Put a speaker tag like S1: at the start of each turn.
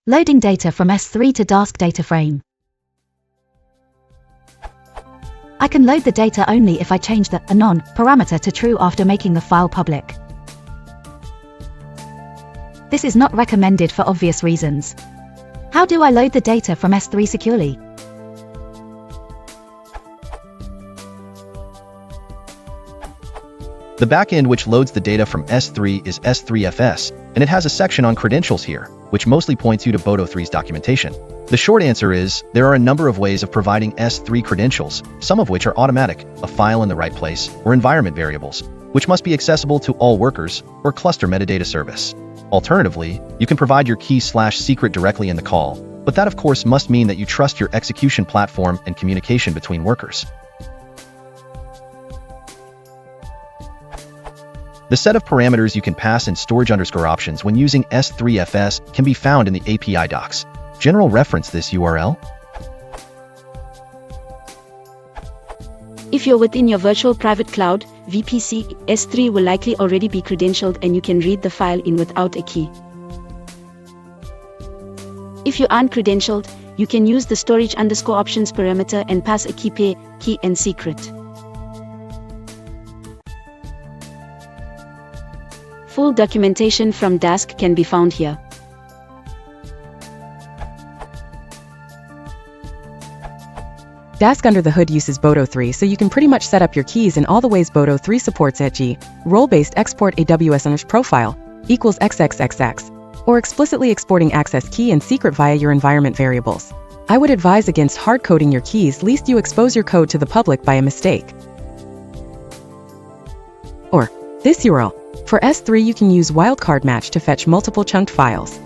S1: Loading data from S3 to dask Dataframe. I can load the data only if I change the anon parameter to true after making the file public. This is not recommended for obvious reasons. How do I load the data from S3 securely?
S2: The backend which loads the data from S3 is S3FS, and it has a section on credentials here, which mostly points you to Boto3's documentation. The short answer is, there are a number of ways of providing S3 credentials, some of which are automatic, a file in the right place, or environment variables, which must be accessible to all workers, or cluster metadata service. Alternatively, you can provide your key/secret directly in the call, but that of course must mean that you trust your execution platform and communication between workers. The set of parameters you can pass in storage_options when using S3FS can be found in the API docs. General reference this URL.
S3: If you're within your virtual private cloud, VPC, S3 will likely already be credentialed and you can read the file in without a key. If you aren't credentialed, you can use the storage_options parameter and pass a key pair, key and secret. Full documentation from Dask can be found here.
S4: Dask under the hood uses Boto3, so you can pretty much set up your keys in all the ways Boto3 supports at G. Role-based export AWS profile equals XXXX, or explicitly exporting access key and secret via your environment variables. I would advise against hard-coding your keys lest you expose your code to the public by a mistake. Or this URL. For S3 you can use wildcard match to fetch multiple chunked files.